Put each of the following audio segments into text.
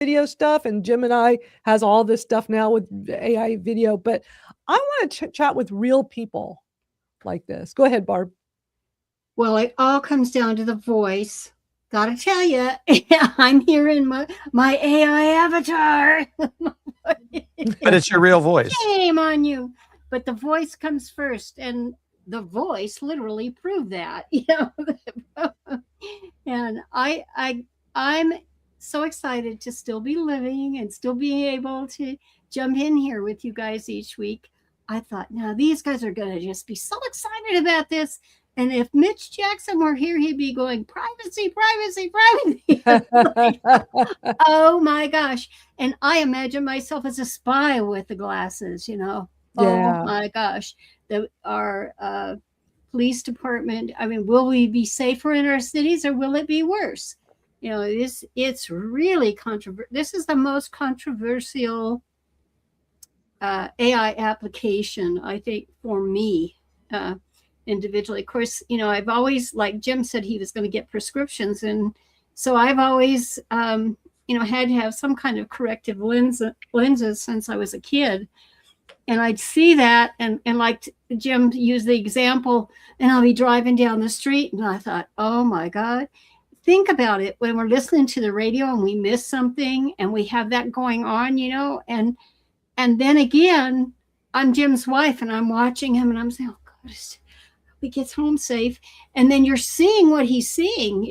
video stuff, and Gemini has all this stuff now with AI video, but I want to chat with real people like this. Go ahead, Barb. Well, it all comes down to the voice. Gotta tell you, I'm hearing my AI avatar. But it's your real voice. Shame on you. But the voice comes first, and the voice literally proved that. And I'm so excited to still be living and still being able to jump in here with you guys each week. I thought, now these guys are going to just be so excited about this. And if Mitch Jackson were here, he'd be going, privacy, privacy, privacy. Oh my gosh. And I imagine myself as a spy with the glasses, Yeah. Oh my gosh. Our police department, I mean, will we be safer in our cities, or will it be worse? It's really controversial. This is the most controversial AI application, I think, for me. Individually. Of course, I've always, like Jim said, he was going to get prescriptions. And so I've always, had to have some kind of corrective lenses since I was a kid. And I'd see that and like Jim used the example, and I'll be driving down the street and I thought, oh my God, think about it when we're listening to the radio and we miss something and we have that going on, and then again, I'm Jim's wife and I'm watching him and I'm saying, oh God, he gets home safe. And then you're seeing what he's seeing,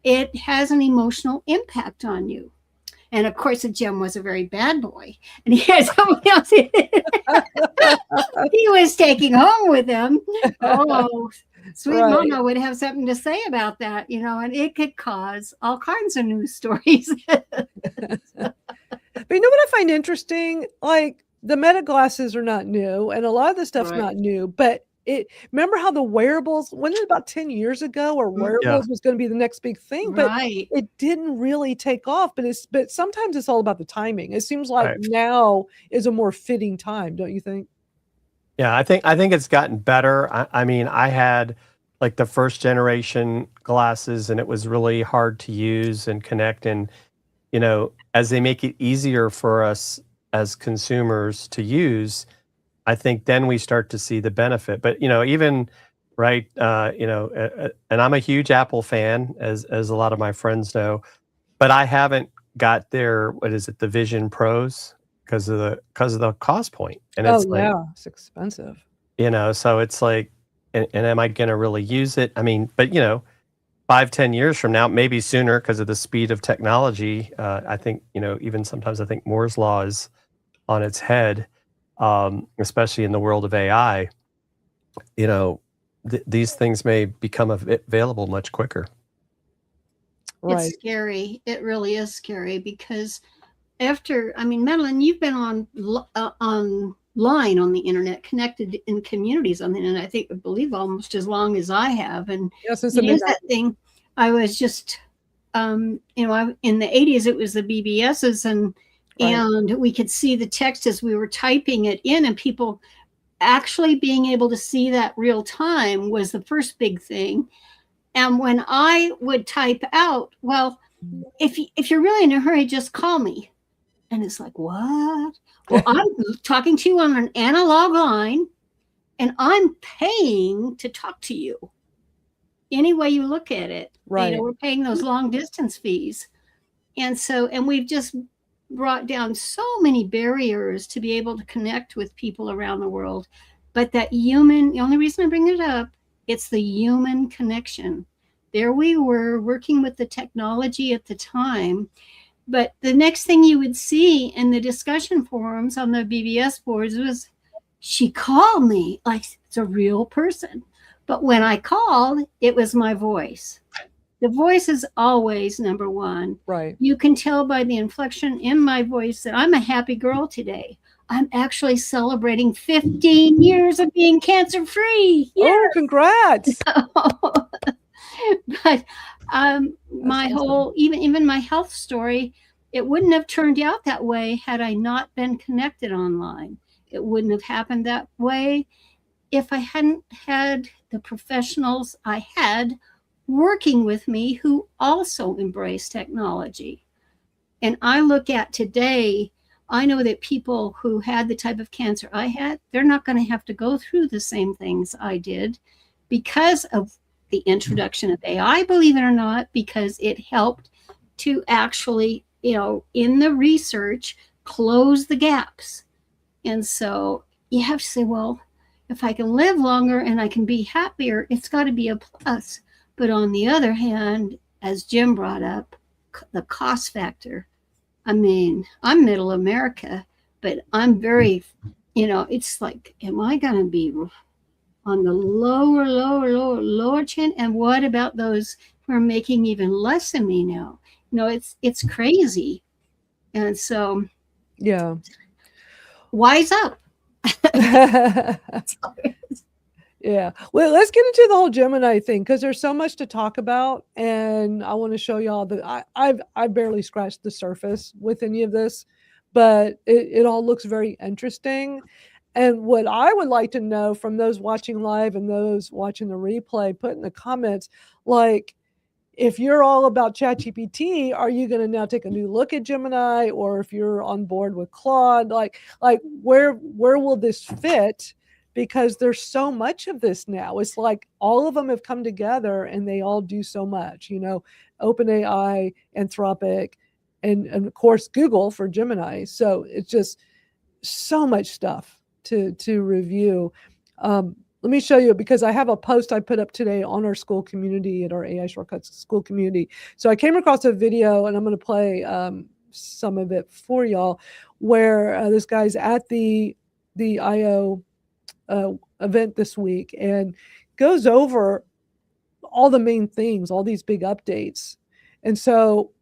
it has an emotional impact on you. And of course, Jim was a very bad boy, and he had someone else he was taking home with him. Oh, sweet right. Mama would have something to say about that, and it could cause all kinds of news stories. But you know what I find interesting? Like, the Meta glasses are not new, and a lot of the stuff's not new, but remember how the wearables, wasn't it about 10 years ago, where wearables was going to be the next big thing, but it didn't really take off. But sometimes it's all about the timing. It seems like now is a more fitting time, don't you think? Yeah, I think it's gotten better. I mean, I had like the first generation glasses, and it was really hard to use and connect. And as they make it easier for us as consumers to use, I think then we start to see the benefit. But even and I'm a huge Apple fan, as a lot of my friends know, but I haven't got their, what is it, the Vision Pros, because of the cost point. And it's it's expensive. So it's like, and am I going to really use it? I mean, but 5-10 years from now, maybe sooner, because of the speed of technology. I think even sometimes I think Moore's law is on its head. Especially in the world of AI, these things may become available much quicker. Right. It's scary. It really is scary, because Madalyn, you've been online on the internet, connected in communities on the internet, I believe almost as long as I have. And that thing, I was just, in the 80s, it was the BBSs, and we could see the text as we were typing it in, and people actually being able to see that real time was the first big thing. And when I would type out, well, if you're really in a hurry, just call me. And it's like, what? Well, I'm talking to you on an analog line, and I'm paying to talk to you. Any way you look at it, we're paying those long distance fees. And we've just brought down so many barriers to be able to connect with people around the world. But the only reason I bring it up, it's the human connection. There we were working with the technology at the time, but the next thing you would see in the discussion forums on the BBS boards was, she called me like it's a real person. But when I called, it was my voice. The voice is always number one. Right. You can tell by the inflection in my voice that I'm a happy girl today. I'm actually celebrating 15 years of being cancer-free. Yes. Oh, congrats. But my whole, even my health story, it wouldn't have turned out that way had I not been connected online. It wouldn't have happened that way if I hadn't had the professionals I had working with me who also embrace technology. And I look at today, I know that people who had the type of cancer I had, they're not going to have to go through the same things I did because of the introduction of AI, believe it or not, because it helped to actually, in the research, close the gaps. And so you have to say, well, if I can live longer and I can be happier, it's got to be a plus. But on the other hand, as Jim brought up, the cost factor. I mean, I'm middle America, but I'm very, it's like, am I going to be on the lower chin? And what about those who are making even less than me now? It's crazy. And so, yeah, wise up. Yeah. Well, let's get into the whole Gemini thing because there's so much to talk about, and I want to show y'all that I've barely scratched the surface with any of this, but it all looks very interesting. And what I would like to know from those watching live and those watching the replay, put in the comments, like, if you're all about ChatGPT, are you going to now take a new look at Gemini, or if you're on board with Claude, like where will this fit? Because there's so much of this now. It's like all of them have come together and they all do so much, OpenAI, Anthropic, and of course Google for Gemini. So it's just so much stuff to review. Let me show you, because I have a post I put up today on our school community, at our AI Shortcuts school community. So I came across a video, and I'm going to play some of it for y'all, where this guy's at the IO event this week and goes over all the main things, all these big updates. And so,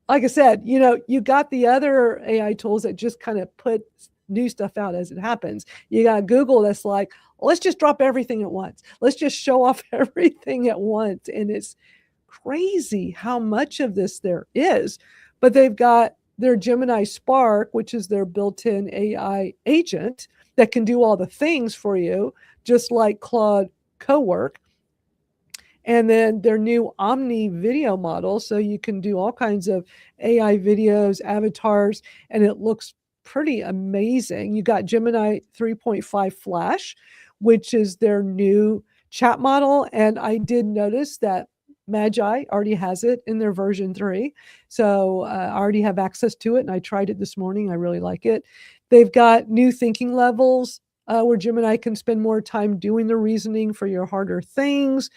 like I said, you got the other AI tools that just kind of put new stuff out as it happens. You got Google that's like, let's just drop everything at once. Let's just show off everything at once. And it's crazy how much of this there is. But they've got their Gemini Spark, which is their built-in AI agent that can do all the things for you, just like Claude Cowork. And then their new Omni video model, so you can do all kinds of AI videos, avatars, and it looks pretty amazing. You got Gemini 3.5 Flash, which is their new chat model. And I did notice that Magai already has it in their version 3. So I already have access to it, and I tried it this morning. I really like it. They've got new thinking levels where Gemini can spend more time doing the reasoning for your harder things.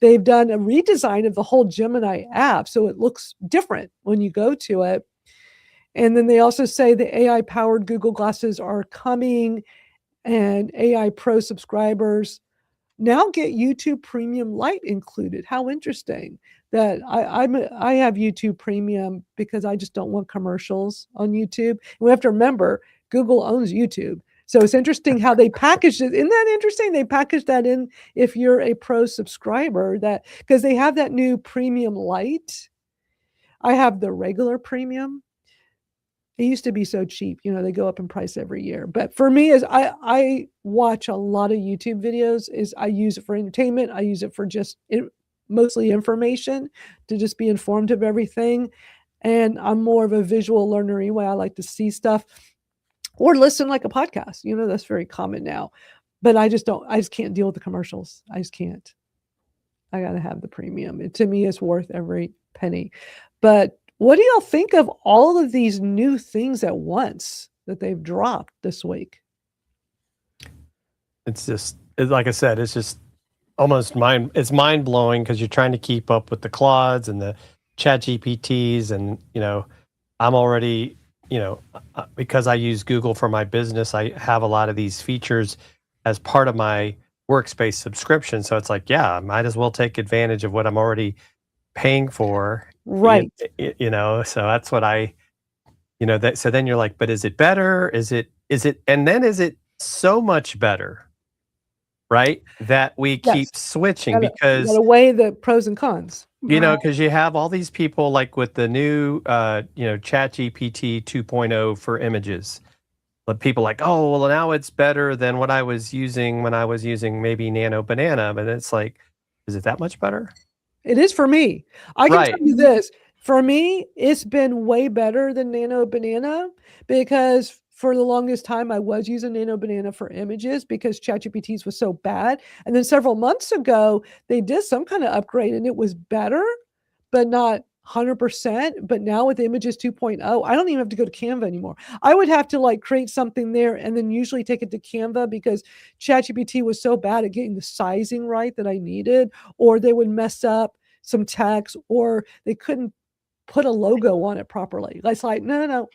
They've done a redesign of the whole Gemini app, so it looks different when you go to it. And then they also say the AI-powered Google Glasses are coming, and AI Pro subscribers now get YouTube Premium Lite included. How interesting that I have YouTube Premium because I just don't want commercials on YouTube. And we have to remember, Google owns YouTube. So it's interesting how they packaged it. Isn't that interesting? They packaged that in if you're a Pro subscriber, that because they have that new Premium Lite. I have the regular Premium. It used to be so cheap, they go up in price every year. But for me, is I watch a lot of YouTube videos. Is I use it for entertainment. I use it for just mostly information, to just be informed of everything. And I'm more of a visual learner anyway. I like to see stuff or listen like a podcast. That's very common now. But I just can't deal with the commercials. I just can't. I got to have the premium. To me, it's worth every penny. But what do y'all think of all of these new things at once that they've dropped this week? It's just, like I said, it's just almost mind blowing, because you're trying to keep up with the Claudes and the ChatGPTs, and I'm already, because I use Google for my business, I have a lot of these features as part of my workspace subscription. So it's like, yeah, I might as well take advantage of what I'm already paying for. Right. So that's what so then you're like, but is it better? Is it, and then is it so much better, right? That we keep switching, because gotta weigh the pros and cons. Because you have all these people, like with the new, ChatGPT 2.0 for images. But people like, oh, well, now it's better than what I was using when I was using maybe Nano Banana. But it's like, is it that much better? It is for me. I can tell you this. For me, it's been way better than Nano Banana because for the longest time I was using Nano Banana for images because ChatGPT's was so bad. And then several months ago, they did some kind of upgrade and it was better, but not 100%. But now with Images 2.0, I don't even have to go to Canva anymore. I would have to like create something there and then usually take it to Canva because ChatGPT was so bad at getting the sizing right that I needed, or they would mess up some text, or they couldn't put a logo on it properly. It's like, no,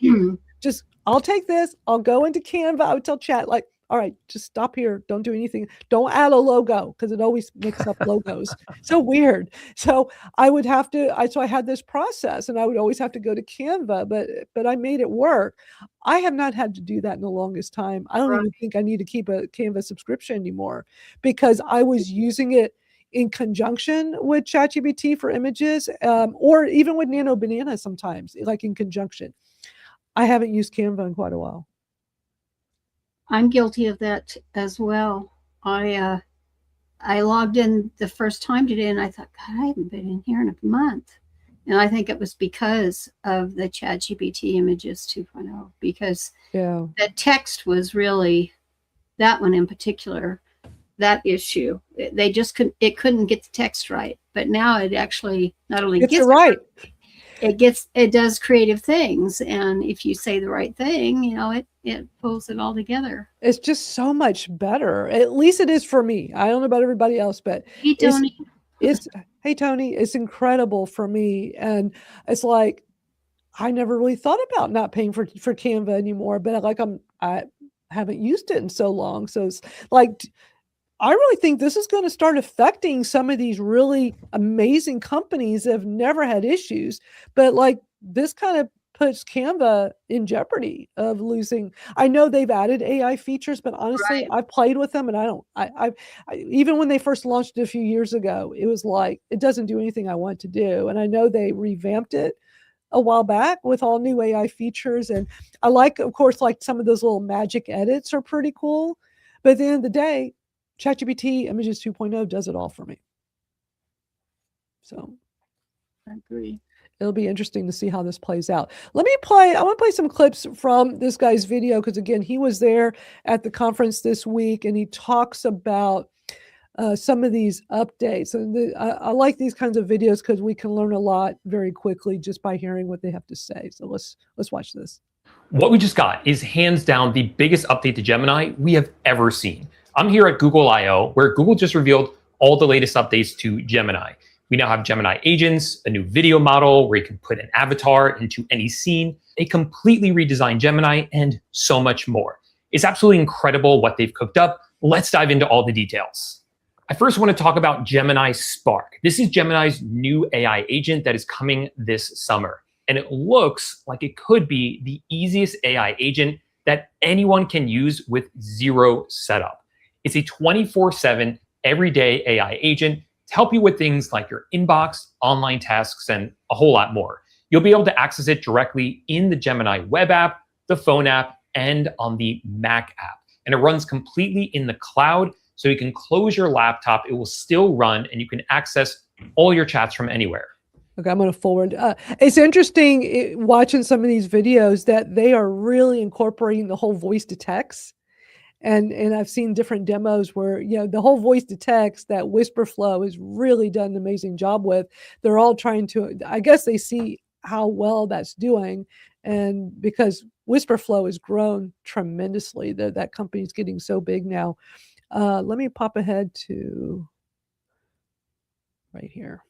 just, I'll take this. I'll go into Canva. I would tell Chat, like, all right, just stop here. Don't do anything. Don't add a logo because it always mixes up logos. So weird. So I would have to, so I had this process and I would always have to go to Canva, but I made it work. I have not had to do that in the longest time. I don't even think I need to keep a Canva subscription anymore because I was using it in conjunction with ChatGPT for images, or even with Nano Banana sometimes, like in conjunction. I haven't used Canva in quite a while. I'm guilty of that as well. I logged in the first time today and I thought, God, I haven't been in here in a month. And I think it was because of the ChatGPT Images 2.0, because the text was really, that one in particular, that issue. They just couldn't get the text right. But now it actually not only gets it right, it does creative things. And if you say the right thing, you know, it pulls it all together. It's just so much better. At least it is for me. I don't know about everybody else, but hey, Tony. Hey, Tony, it's incredible for me. And it's like, I never really thought about not paying for Canva anymore, but like I haven't used it in so long. So it's like, I really think this is going to start affecting some of these really amazing companies that have never had issues. But like this kind of puts Canva in jeopardy of losing. I know they've added AI features, but honestly, I've played with them and I even when they first launched it a few years ago, it was like, it doesn't do anything I want to do. And I know they revamped it a while back with all new AI features. And I like, of course, like some of those little magic edits are pretty cool. But at the end of the day, ChatGPT Images 2.0 does it all for me. So I agree. It'll be interesting to see how this plays out. I want to play some clips from this guy's video because again, he was there at the conference this week and he talks about some of these updates. And I like these kinds of videos because we can learn a lot very quickly just by hearing what they have to say. So let's watch this. What we just got is hands down the biggest update to Gemini we have ever seen. I'm here at Google I/O, where Google just revealed all the latest updates to Gemini. We now have Gemini agents, a new video model where you can put an avatar into any scene, a completely redesigned Gemini, and so much more. It's absolutely incredible what they've cooked up. Let's dive into all the details. I first want to talk about Gemini Spark. This is Gemini's new AI agent that is coming this summer. And it looks like it could be the easiest AI agent that anyone can use with zero setup. It's a 24/7 everyday AI agent to help you with things like your inbox, online tasks, and a whole lot more. You'll be able to access it directly in the Gemini web app, the phone app, and on the Mac app. And it runs completely in the cloud, so you can close your laptop, it will still run, and you can access all your chats from anywhere. Okay, I'm going to forward. It's interesting watching some of these videos that they are really incorporating the whole voice to text. And I've seen different demos where, you know, the whole voice to text, that whisper flow is really done an amazing job with. They're all trying to, I guess they see how well that's doing. And because whisper flow has grown tremendously, that company's getting so big now. Let me pop ahead to right here.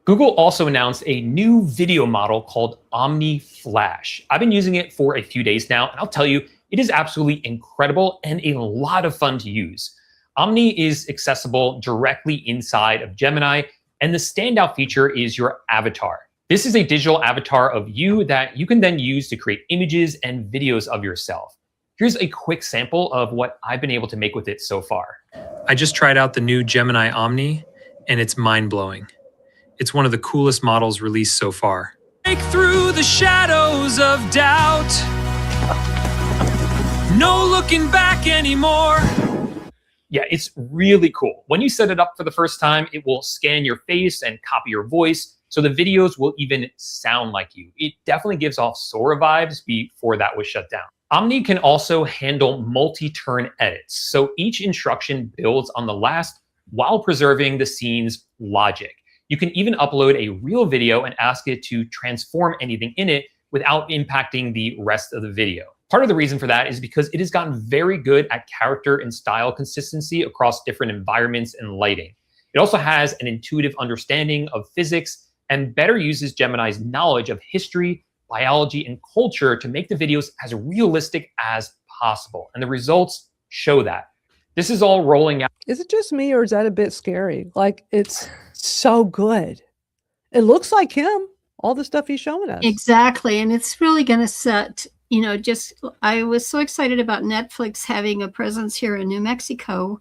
Google also announced a new video model called Omni Flash. I've been using it for a few days now, and I'll tell you, it is absolutely incredible and a lot of fun to use. Omni is accessible directly inside of Gemini, and the standout feature is your avatar. This is a digital avatar of you that you can then use to create images and videos of yourself. Here's a quick sample of what I've been able to make with it so far. I just tried out the new Gemini Omni, and it's mind-blowing. It's one of the coolest models released so far. Break through the shadows of doubt. No looking back anymore. Yeah, it's really cool. When you set it up for the first time, it will scan your face and copy your voice. So the videos will even sound like you. It definitely gives off Sora vibes before that was shut down. Omni can also handle multi-turn edits. So each instruction builds on the last while preserving the scene's logic. You can even upload a real video and ask it to transform anything in it without impacting the rest of the video. Part of the reason for that is because it has gotten very good at character and style consistency across different environments and lighting. It also has an intuitive understanding of physics and better uses Gemini's knowledge of history, biology, and culture to make the videos as realistic as possible. And the results show that. This is all rolling out. Is it just me, or is that a bit scary? Like, it's so good. It looks like him, all the stuff he's showing us. Exactly. And it's really going to set, you know, I was so excited about Netflix having a presence here in New Mexico,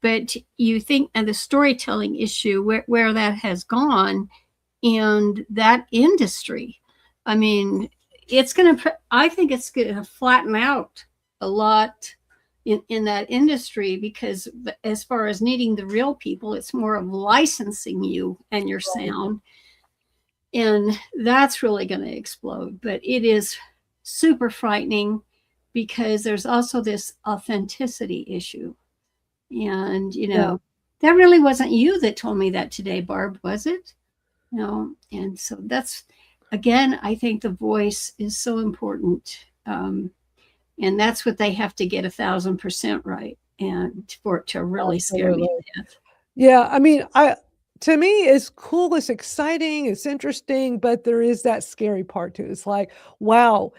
but you think, and the storytelling issue, where that has gone, and that industry, I mean, I think it's going to flatten out a lot in that industry, because as far as needing the real people, it's more of licensing you and your sound. And that's really going to explode. But it is super frightening, because there's also this authenticity issue. And, you know, that really wasn't you that told me that today, Barb, was it? No. And so that's, again, I think the voice is so important. And that's what they have to get 1,000% right, and for it to really scare me to death. Yeah. I mean, to me, it's cool, it's exciting, it's interesting, but there is that scary part too. It's like, wow,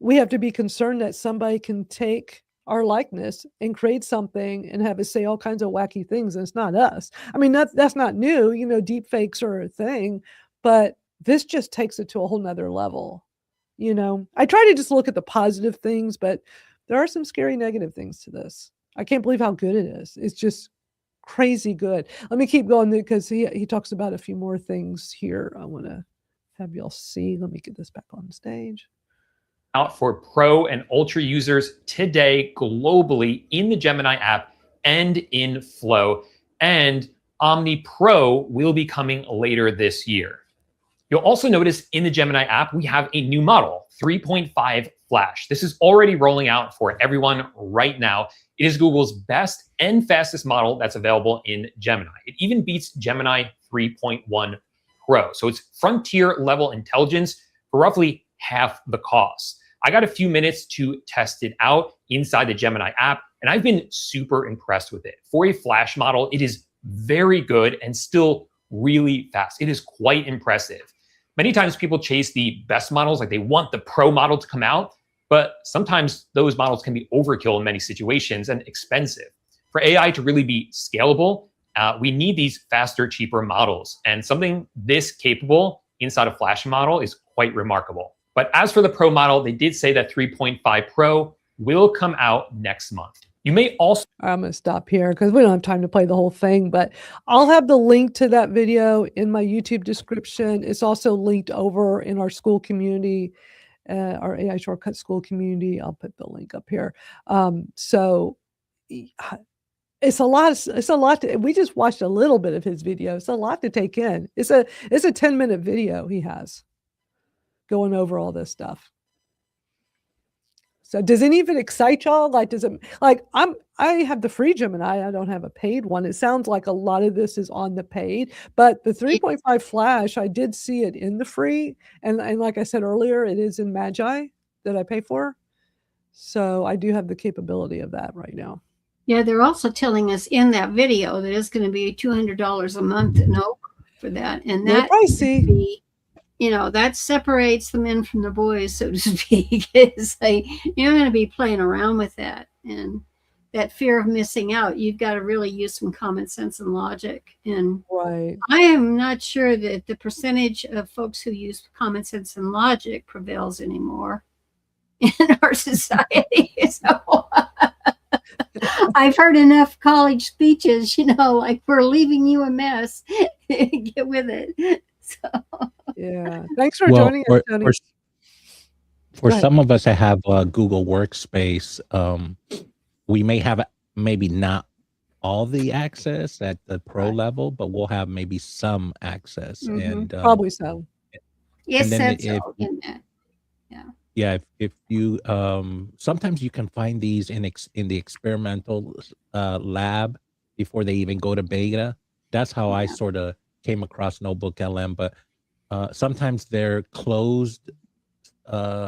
we have to be concerned that somebody can take our likeness and create something and have us say all kinds of wacky things, and it's not us. I mean, that's not new. You know, deep fakes are a thing, but this just takes it to a whole nother level. You know, I try to just look at the positive things, but there are some scary negative things to this. I can't believe how good it is. It's just crazy good. Let me keep going, because he talks about a few more things here. I want to have y'all see. Let me get this back on stage. Out for Pro and Ultra users today globally in the Gemini app and in Flow. And Omni Pro will be coming later this year. You'll also notice in the Gemini app, we have a new model, 3.5 Flash. This is already rolling out for everyone right now. It is Google's best and fastest model that's available in Gemini. It even beats Gemini 3.1 Pro. So it's frontier level intelligence for roughly half the cost. I got a few minutes to test it out inside the Gemini app, and I've been super impressed with it. For a Flash model, it is very good and still really fast. It is quite impressive. Many times people chase the best models, like they want the Pro model to come out, but sometimes those models can be overkill in many situations and expensive. For AI to really be scalable, we need these faster, cheaper models. And something this capable inside a Flash model is quite remarkable. But as for the Pro model, they did say that 3.5 Pro will come out next month. You may also... I'm going to stop here because we don't have time to play the whole thing, but I'll have the link to that video in my YouTube description. It's also linked over in our school community, our AI Shortcut school community. I'll put the link up here. So it's a lot. We just watched a little bit of his video. It's a lot to take in. It's a 10-minute video he has going over all this stuff. So does any of it excite y'all? Like, does it, like, I have the free Gemini. I don't have a paid one. It sounds like a lot of this is on the paid, but the 3.5 Flash, I did see it in the free. And like I said earlier, it is in Magai that I pay for. So I do have the capability of that right now. Yeah, they're also telling us in that video that it's going to be $200 a month for that. And that pricey. You know, that separates the men from the boys, so to speak. It's like, you're going to be playing around with that. And that fear of missing out, you've got to really use some common sense and logic. And right. I am not sure that the percentage of folks who use common sense and logic prevails anymore in our society. So I've heard enough college speeches, you know, like, we're leaving you a mess. Get with it. So. Yeah. Thanks for joining us, Tony. For some of us that have Google Workspace, we may have maybe not all the access at the pro level, but we'll have maybe some access. And probably so. Yes, that's all in that. Yeah, if you sometimes you can find these in the experimental lab before they even go to beta. That's how I sort of came across Notebook LM. But sometimes they're closed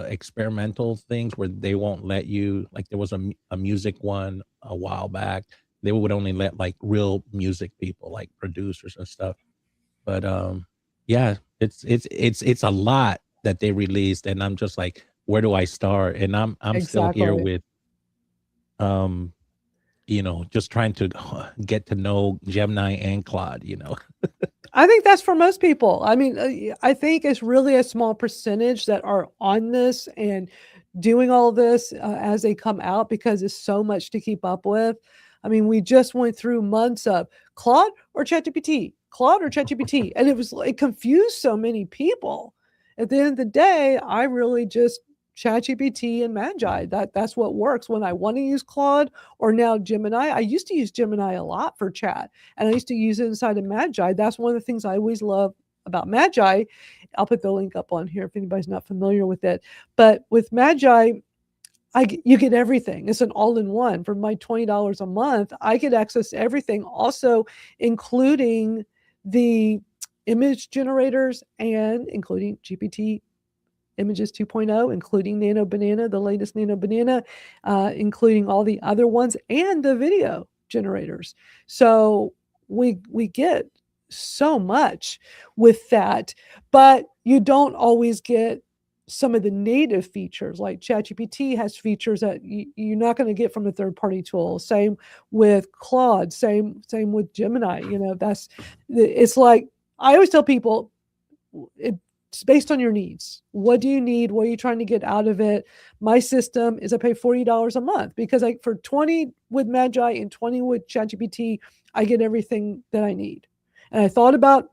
experimental things where they won't let you. Like there was a music one a while back. They would only let like real music people, like producers and stuff. But yeah, it's a lot that they released, and I'm just like, where do I start? And I'm still here with just trying to get to know Gemini and Claude, I think that's for most people. I mean, I think it's really a small percentage that are on this and doing all this as they come out, because it's so much to keep up with. I mean, we just went through months of Claude or ChatGPT, and it confused so many people. At the end of the day, I really just ChatGPT and Magi. That's what works when I want to use Claude or now Gemini. I used to use Gemini a lot for chat, and I used to use it inside of Magi. That's one of the things I always love about Magi. I'll put the link up on here if anybody's not familiar with it. But with Magi, you get everything. It's an all-in-one. For my $20 a month, I get access to everything, also including the image generators and including GPT Images 2.0, including Nano Banana, the latest Nano Banana, including all the other ones, and the video generators. So we get so much with that, but you don't always get some of the native features. Like ChatGPT has features that you're not going to get from a third-party tool. Same with Claude. Same with Gemini. It's like I always tell people, it's based on your needs. What do you need? What are you trying to get out of it? My system is I pay $40 a month because for 20 with Magi and 20 with ChatGPT, I get everything that I need. And I thought about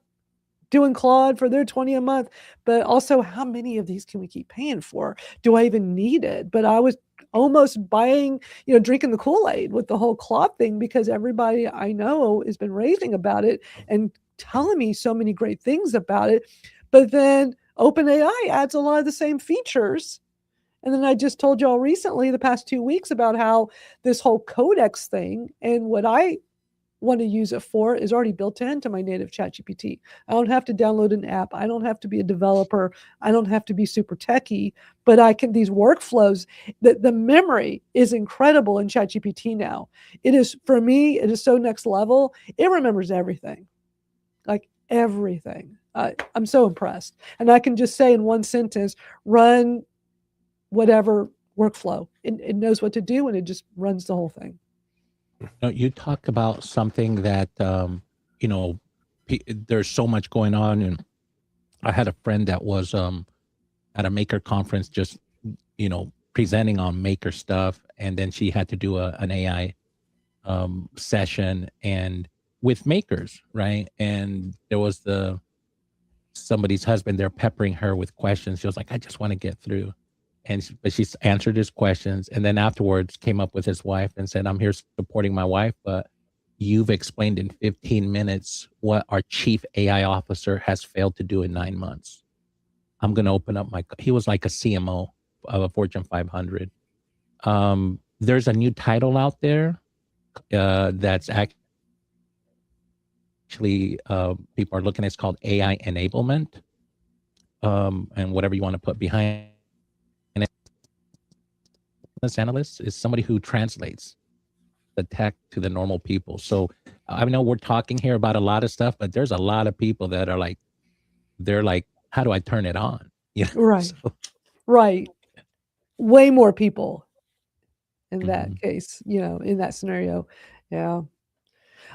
doing Claude for their 20 a month, but also how many of these can we keep paying for? Do I even need it? But I was almost buying, drinking the Kool-Aid with the whole Claude thing, because everybody I know has been raving about it and telling me so many great things about it. But then OpenAI adds a lot of the same features. And then I just told y'all recently, the past 2 weeks, about how this whole codex thing and what I want to use it for is already built into my native ChatGPT. I don't have to download an app. I don't have to be a developer. I don't have to be super techie, but these workflows, the memory is incredible in ChatGPT now. For me, it is so next level. It remembers everything, like everything. I'm so impressed. And I can just say in one sentence, run whatever workflow. It knows what to do, and it just runs the whole thing. You talk about something that, there's so much going on. And I had a friend that was at a maker conference, just, presenting on maker stuff. And then she had to do an AI session and with makers, right? And there was somebody's husband there peppering her with questions. She was like, I just want to get through. But she answered his questions, and then afterwards came up with his wife and said, I'm here supporting my wife, but you've explained in 15 minutes what our chief AI officer has failed to do in 9 months. I'm going to open up he was like a CMO of a Fortune 500. There's a new title out there that's actually people are looking at. It's called AI enablement, and whatever you want to put behind it. Business analyst is somebody who translates the tech to the normal people. So I know we're talking here about a lot of stuff, but there's a lot of people that are like, how do I turn it on? Right. Right. Way more people in that case, in that scenario. Yeah.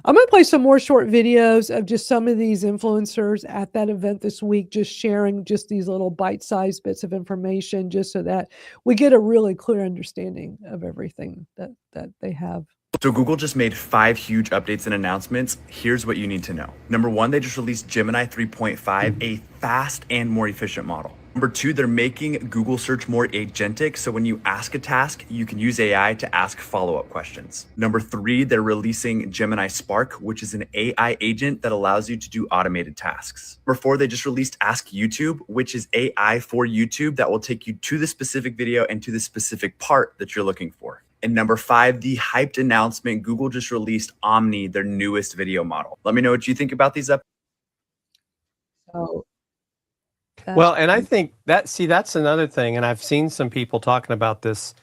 I'm going to play some more short videos of just some of these influencers at that event this week, just sharing just these little bite-sized bits of information, just so that we get a really clear understanding of everything that they have. So Google just made 5 huge updates and announcements. Here's what you need to know. Number 1, they just released Gemini 3.5, a fast and more efficient model. Number 2, they're making Google search more agentic. So when you ask a task, you can use AI to ask follow-up questions. Number 3, they're releasing Gemini Spark, which is an AI agent that allows you to do automated tasks. Number 4, they just released Ask YouTube, which is AI for YouTube that will take you to the specific video and to the specific part that you're looking for. And number 5, the hyped announcement, Google just released Omni, their newest video model. Let me know what you think about these up. So, well, and I think that's another thing. And I've seen some people talking about this,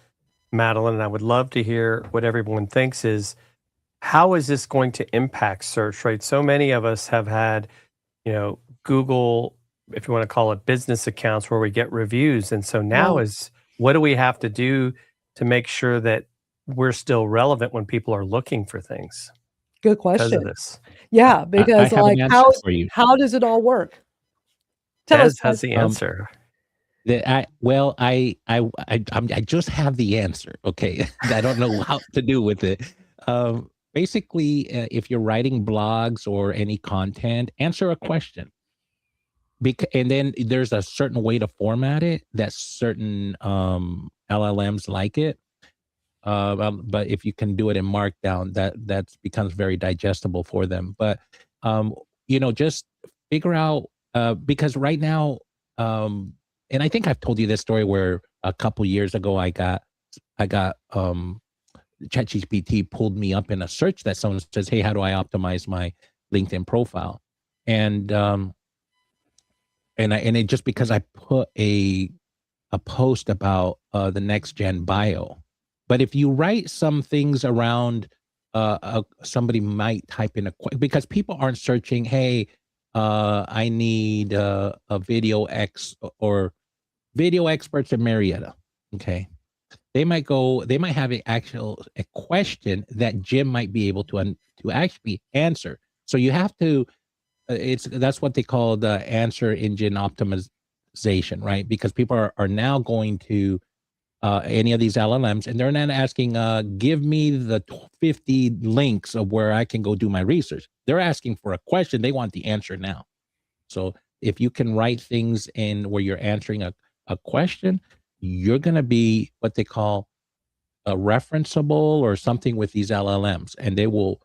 Madalyn, and I would love to hear what everyone thinks is, how is this going to impact search, right? So many of us have had, Google, if you want to call it business accounts where we get reviews. And so now what do we have to do to make sure that we're still relevant when people are looking for things? Good question. Because of this. Yeah, because how does it all work? Tell us. Has the answer. I just have the answer. Okay, I don't know how to do with it. Basically, if you're writing blogs or any content, answer a question. And then there's a certain way to format it that certain LLMs like it. But if you can do it in Markdown, that becomes very digestible for them. But just figure out. Because right now, and I think I've told you this story where a couple years ago I got ChatGPT pulled me up in a search that someone says, "Hey, how do I optimize my LinkedIn profile?" And it just because I put a post about the next gen bio, but if you write some things around, somebody might type in because people aren't searching, "Hey, I need a video video experts in Marietta." Okay. They might have a question that Jim might be able to actually answer. So you have to, that's what they call the answer engine optimization, right? Because people are now going to any of these LLMs and they're not asking, give me the 50 links of where I can go do my research. They're asking for a question. They want the answer now. So if you can write things in where you're answering a question, you're going to be what they call a referenceable or something with these LLMs. And they will,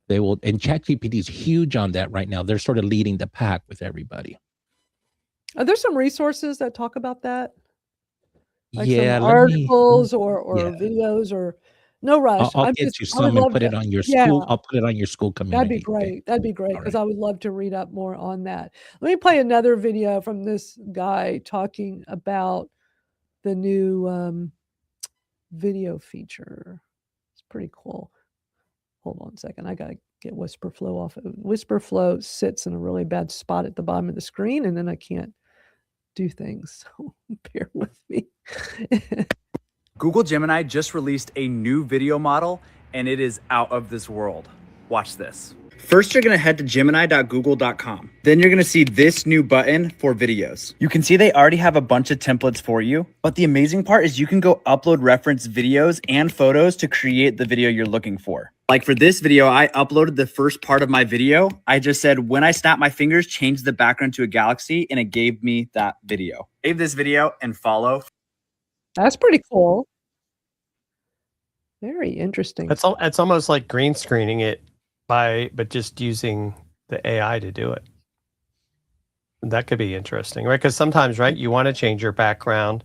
and ChatGPT is huge on that right now. They're sort of leading the pack with everybody. Are there some resources that talk about that? Like some articles or videos or no rush. I'll get you some and put it on your school. I'll put it on your school community. That'd be great. Okay. That'd be great because I would love to read up more on that. Let me play another video from this guy talking about the new video feature. It's pretty cool. Hold on a second. I got to get WhisperFlow off. WhisperFlow sits in a really bad spot at the bottom of the screen, and then I can't do things. So bear with me. Google Gemini just released a new video model, and it is out of this world. Watch this. First, you're gonna head to gemini.google.com. Then you're gonna see this new button for videos. You can see they already have a bunch of templates for you, but the amazing part is you can go upload reference videos and photos to create the video you're looking for. Like for this video, I uploaded the first part of my video. I just said, when I snap my fingers, change the background to a galaxy, and it gave me that video. Save this video and follow. That's pretty cool. Very interesting. It's almost like green screening it but just using the AI to do it. That could be interesting, right? Because sometimes, right, you want to change your background.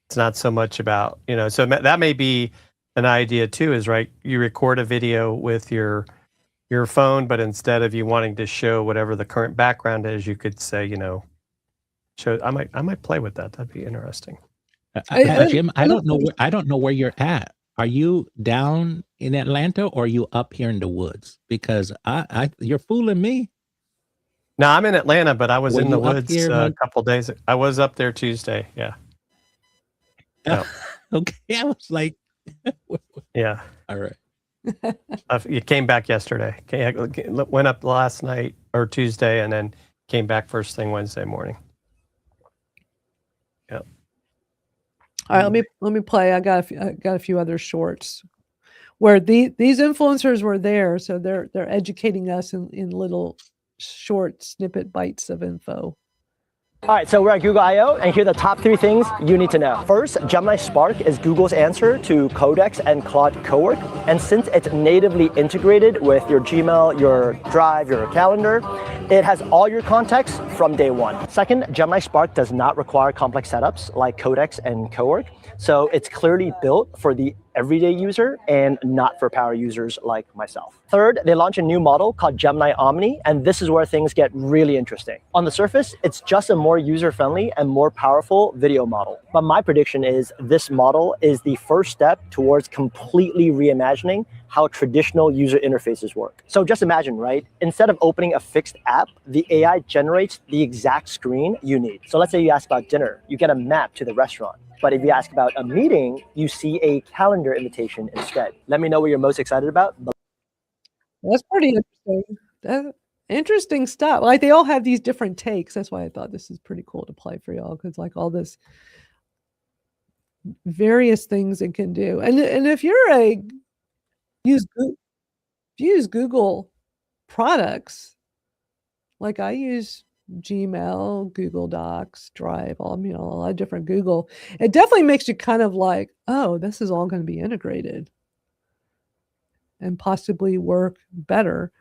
It's not so much about, so that may be an idea too, is right, you record a video with your phone, but instead of you wanting to show whatever the current background is, you could say, show. I might play with that. That'd be interesting. Jim, I don't know where you're at. Are you down in Atlanta or are you up here in the woods? Because you're fooling me. No, I'm in Atlanta, but I was in the woods a couple days. I was up there Tuesday. Yeah. No. Okay. I was like, yeah. All right. You came back yesterday. Went up last night or Tuesday, and then came back first thing Wednesday morning. Yep. All right, let me play. I got a few other shorts where these influencers were there, so they're educating us in little short snippet bites of info. All right, so we're at Google I/O, and here are the top 3 things you need to know. First, Gemini Spark is Google's answer to Codex and Claude Cowork, and since it's natively integrated with your Gmail, your Drive, your calendar, it has all your context from day one. Second, Gemini Spark does not require complex setups like Codex and Cowork, so it's clearly built for the everyday user and not for power users like myself. Third, they launched a new model called Gemini Omni, and this is where things get really interesting. On the surface, it's just a more user-friendly and more powerful video model. But my prediction is this model is the first step towards completely reimagining how traditional user interfaces work. So just imagine, right? Instead of opening a fixed app, the AI generates the exact screen you need. So let's say you ask about dinner, you get a map to the restaurant. But if you ask about a meeting, you see a calendar invitation instead. Let me know what you're most excited about. That's pretty interesting. Interesting stuff. Like they all have these different takes. That's why I thought this is pretty cool to play for y'all, because like all this various things it can do. And if you're use Google products, like I use Gmail, Google Docs, Drive, a lot of different Google. It definitely makes you kind of like, oh, this is all going to be integrated and possibly work better.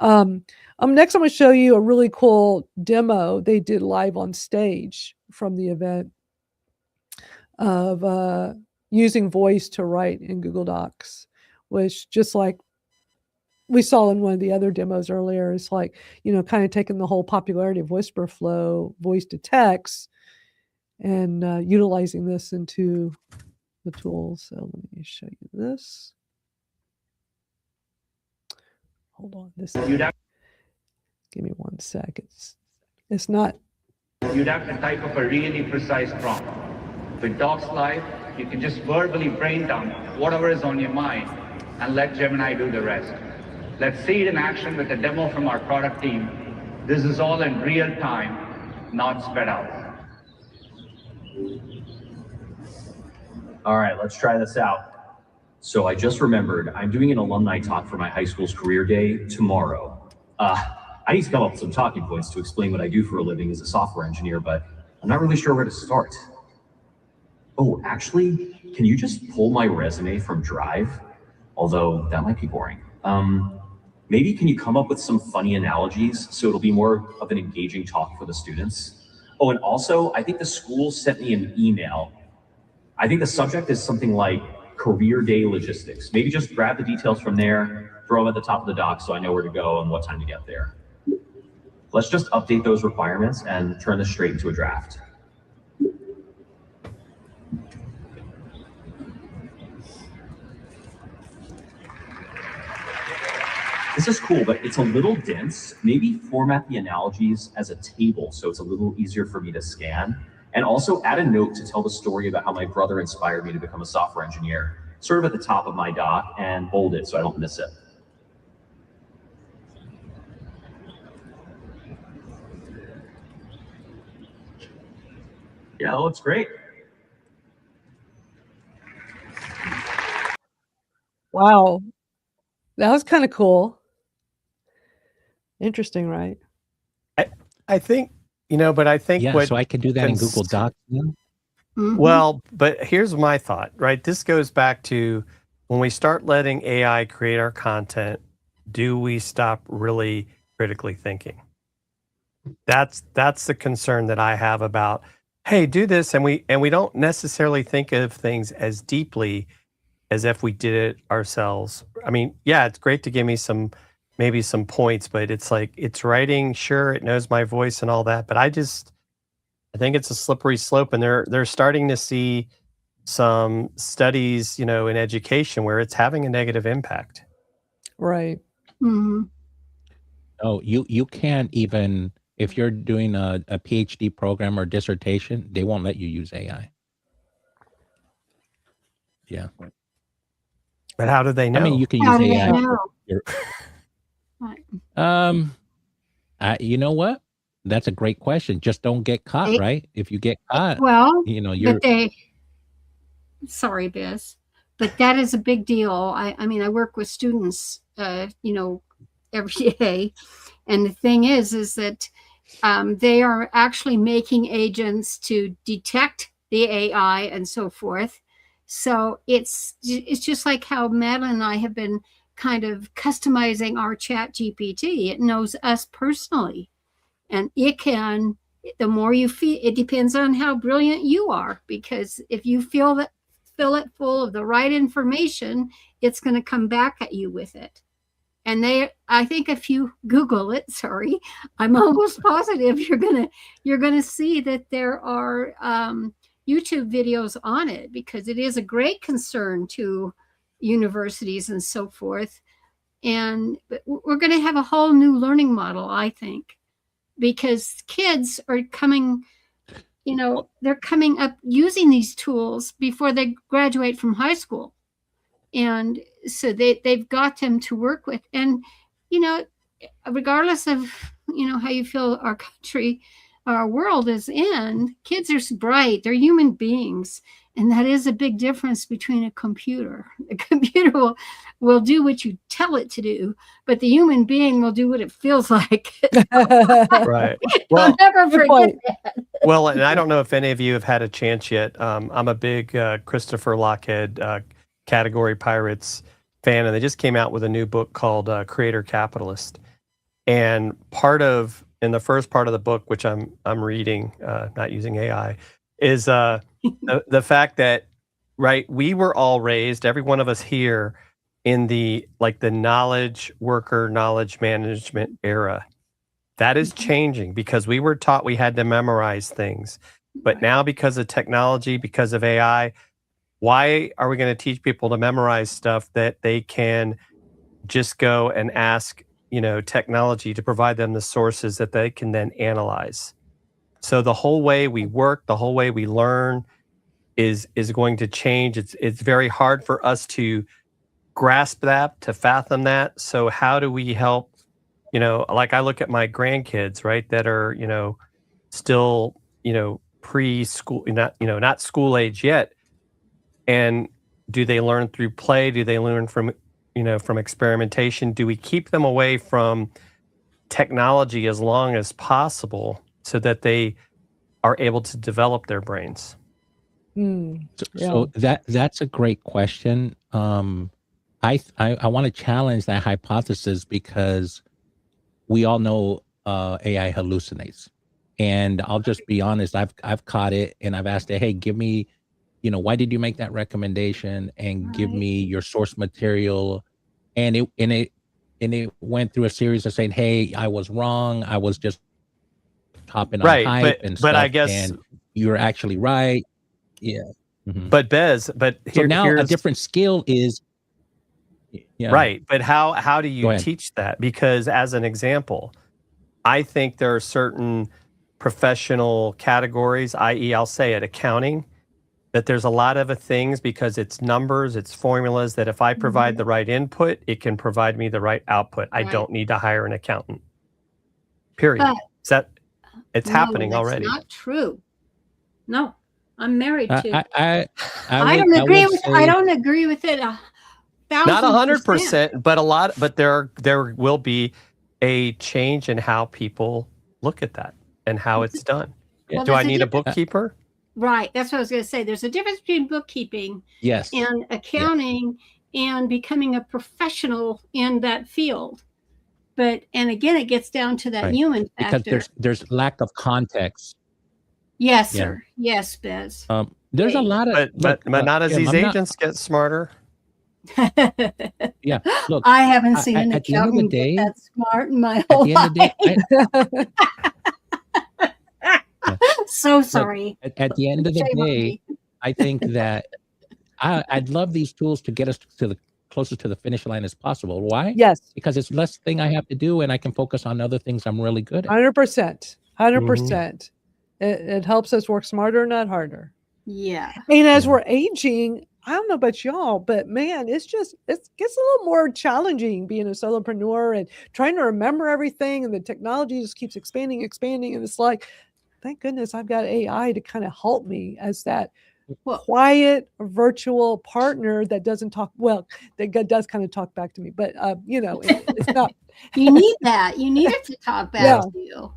Next, I'm going to show you a really cool demo they did live on stage from the event of using voice to write in Google Docs, which just like we saw in one of the other demos earlier, it's like, kind of taking the whole popularity of Whisper Flow, voice to text, and utilizing this into the tools. So let me show you this. Hold on. Give me 1 sec. It's not. You'd have to type up a really precise prompt. With Docs Live, you can just verbally brain dump whatever is on your mind and let Gemini do the rest. Let's see it in action with a demo from our product team. This is all in real time, not sped out. All right, let's try this out. So I just remembered I'm doing an alumni talk for my high school's career day tomorrow. I need to come up with some talking points to explain what I do for a living as a software engineer, but I'm not really sure where to start. Oh, actually, can you just pull my resume from Drive? Although that might be boring. Maybe can you come up with some funny analogies so it'll be more of an engaging talk for the students? Oh, and also, I think the school sent me an email. I think the subject is something like career day logistics. Maybe just grab the details from there, throw them at the top of the doc so I know where to go and what time to get there. Let's just update those requirements and turn this straight into a draft. This is cool, but it's a little dense. Maybe format the analogies as a table so it's a little easier for me to scan. And also add a note to tell the story about how my brother inspired me to become a software engineer, sort of at the top of my doc, and bold it so I don't miss it. Yeah, that looks great. Wow. That was kind of cool. Interesting, right? I think, but I think so I can do that in Google Docs now? Mm-hmm. Well, but here's my thought, right? This goes back to when we start letting AI create our content, do we stop really critically thinking? That's the concern that I have about, hey, do this, and we don't necessarily think of things as deeply as if we did it ourselves. I mean, yeah, it's great to give me maybe some points, but it's like, it's writing, sure, it knows my voice and all that, but I think it's a slippery slope, and they're starting to see some studies, in education where it's having a negative impact. Right. Mm-hmm. Oh, you can't even, if you're doing a PhD program or dissertation, they won't let you use AI. Yeah. But how do they know? I mean, you can How use do AI. they know? You know what? That's a great question. Just don't get caught, right? If you get caught, well, you're. Sorry, Biz, but that is a big deal. I mean, I work with students, every day, and the thing is that They are actually making agents to detect the AI and so forth. So it's just like how Madalyn and I have been kind of customizing our ChatGPT. It knows us personally, and it can. The more you feel, it depends on how brilliant you are. Because if you fill it full of the right information, it's going to come back at you with it. And I think if you Google it, sorry, I'm almost positive you're gonna see that there are YouTube videos on it, because it is a great concern to universities and so forth. And we're going to have a whole new learning model, I think, because kids are coming, they're coming up using these tools before they graduate from high school. And so they've got them to work with. And, regardless of, how you feel our country, our world is in, kids are bright. They're human beings. And that is a big difference between a computer. A computer will do what you tell it to do, but the human being will do what it feels like. Right. Well, I'll never forget that. Well, and I don't know if any of you have had a chance yet. I'm a big Christopher Lochhead Category Pirates fan, and they just came out with a new book called Creator Capitalist. And in the first part of the book, which I'm reading, not using AI, is the fact that, right, we were all raised, every one of us here, in the knowledge worker, knowledge management era. That is changing because we were taught we had to memorize things. But now, because of technology, because of AI, why are we going to teach people to memorize stuff that they can just go and ask, technology to provide them the sources that they can then analyze? So the whole way we work, the whole way we learn is going to change. It's very hard for us to grasp that, to fathom that. So how do we help, I look at my grandkids, right, that are, still, preschool, not school age yet. And do they learn through play? Do they learn from experimentation? Do we keep them away from technology as long as possible so that they are able to develop their brains? So that's a great question. I want to challenge that hypothesis because we all know AI hallucinates, and I'll just be honest. I've caught it, and I've asked it, "Hey, give me, why did you make that recommendation? And give me your source material." And it went through a series of saying, "Hey, I was wrong. I was just hopping on hype and stuff." But I guess, and you're actually right. Yeah. Mm-hmm. But Bez, so now a different skill is. Yeah. Right. But how do you teach that? Because as an example, I think there are certain professional categories, i.e., I'll say it, accounting, that there's a lot of things because it's numbers, it's formulas, that if I provide the right input, it can provide me the right output. I don't need to hire an accountant. Period. It's happening already. That's not true. No, I'm married to. I don't agree with it. Not 100%, but there will be a change in how people look at that and how it's done. Well, do I need a bookkeeper? Right. That's what I was going to say. There's a difference between bookkeeping and accounting and becoming a professional in that field. And again, it gets down to that human factor. Because there's lack of context. Yes, sir. Yes, Bez. There's a lot of... But not as these agents get smarter. Yeah, look, I haven't seen an accountant get that smart in my whole life. So sorry. Look, at the end of the day, I think that I'd love these tools to get us to the closest to the finish line as possible. Why? Yes. Because it's less thing I have to do, and I can focus on other things I'm really good at. 100%. 100%. It helps us work smarter, not harder. Yeah. And as we're aging, I don't know about y'all, but man, it gets a little more challenging being a solopreneur and trying to remember everything, and the technology just keeps expanding. And it's like, thank goodness I've got AI to kind of help me as that quiet virtual partner that doesn't talk. Well, that does kind of talk back to me, but it's not. You need that. You need it to talk back to you.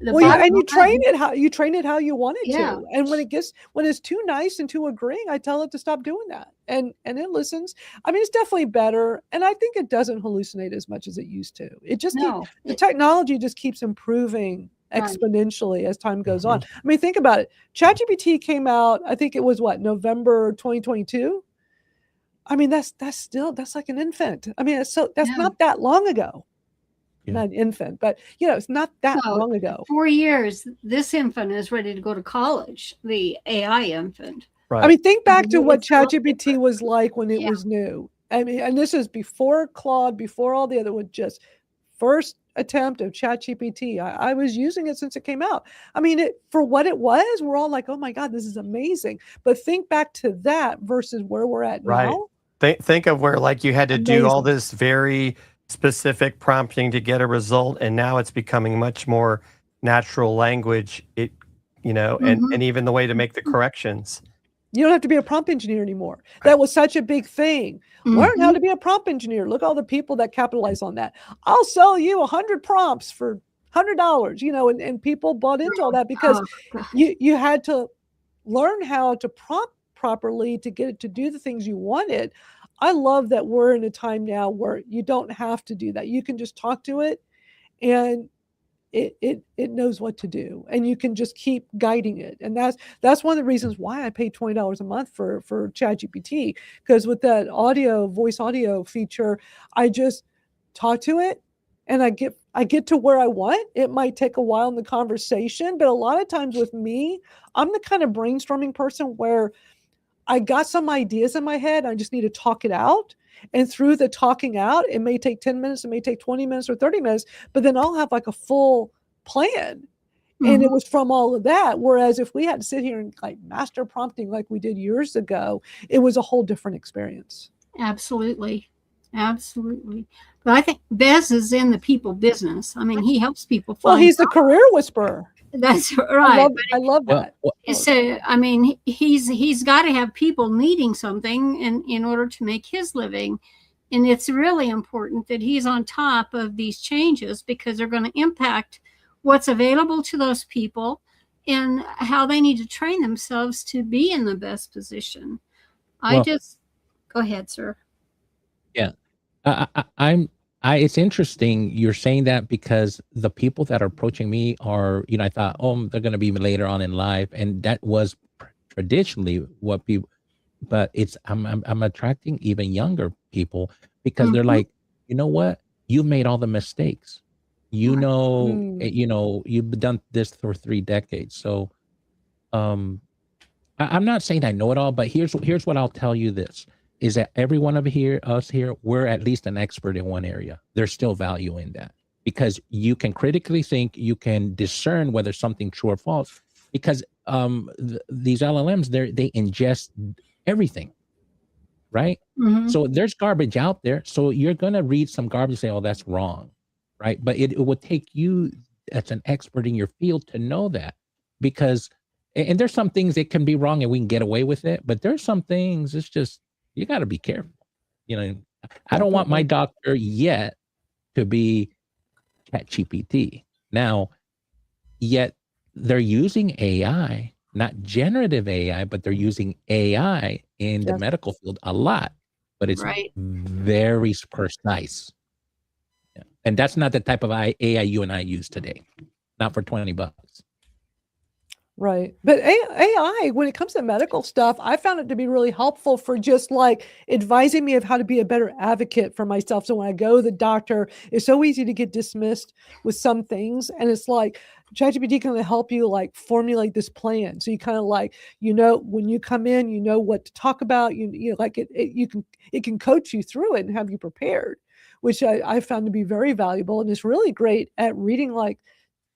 And you train it how you want it Yeah. to. And when it's too nice and too agreeing, I tell it to stop doing that. And it listens. I mean, it's definitely better. And I think it doesn't hallucinate as much as it used to. It just the technology just keeps improving exponentially as time goes on. I mean, think about it. ChatGPT came out, I think it was November 2022. I mean, that's like an infant. I mean, that's not that long ago. Not an infant, but it's not that long ago. 4 years, this infant is ready to go to college, the AI infant. Right. I mean, think back to what ChatGPT was like when it was new. I mean, and this is before Claude, before all the other ones, just first attempt of ChatGPT. I was using it since it came out. I mean, for what it was, we're all like, oh my God, this is amazing. But think back to that versus where we're at now. Think of where you had to do all this very specific prompting to get a result, and now it's becoming much more natural language. And even the way to make the corrections. You don't have to be a prompt engineer anymore. That was such a big thing. Learn how to be a prompt engineer. Look at all the people that capitalize on that. I'll sell you 100 prompts for $100, and people bought into all that because you had to learn how to prompt properly to get it to do the things you wanted. I love that we're in a time now where you don't have to do that. You can just talk to it and it knows what to do, and you can just keep guiding it. And that's one of the reasons why I pay $20 a month for ChatGPT, because with that voice audio feature, I just talk to it and I get to where I want. It might take a while in the conversation, but a lot of times with me, I'm the kind of brainstorming person where I got some ideas in my head. I just need to talk it out. And through the talking out, it may take 10 minutes, it may take 20 minutes or 30 minutes, but then I'll have a full plan. And it was from all of that. Whereas if we had to sit here and master prompting like we did years ago, it was a whole different experience. Absolutely. Absolutely. But I think Bez is in the people business. I mean, he helps people find. Well, he's the career whisperer. That's right. I love that. So, I mean, he's got to have people needing something in order to make his living. And it's really important that he's on top of these changes because they're going to impact what's available to those people and how they need to train themselves to be in the best position. Go ahead, sir. Yeah. It's interesting you're saying that because the people that are approaching me are, I thought, they're going to be later on in life. And that was traditionally what people, but I'm attracting even younger people because they're like, you know what? You've made all the mistakes. You've done this for 3 decades. So I'm not saying I know it all, but here's what I'll tell you this. Is that every one of us here, we're at least an expert in one area. There's still value in that because you can critically think, you can discern whether something's true or false because these LLMs, they ingest everything, right? So there's garbage out there. So you're going to read some garbage and say, oh, that's wrong, right? But it would take you as an expert in your field to know that because, and there's some things that can be wrong and we can get away with it, but there's some things it's just, you got to be careful. I don't want my doctor yet to be ChatGPT. Now, yet they're using AI, not generative AI, but they're using AI in the medical field a lot, but it's very precise. Yeah. And that's not the type of AI you and I use today, not for $20. Right. But AI, when it comes to medical stuff, I found it to be really helpful for just advising me of how to be a better advocate for myself. So when I go to the doctor, it's so easy to get dismissed with some things. And it's ChatGPT can help you formulate this plan. So you kind of when you come in, you know what to talk about, it can coach you through it and have you prepared, which I found to be very valuable. And it's really great at reading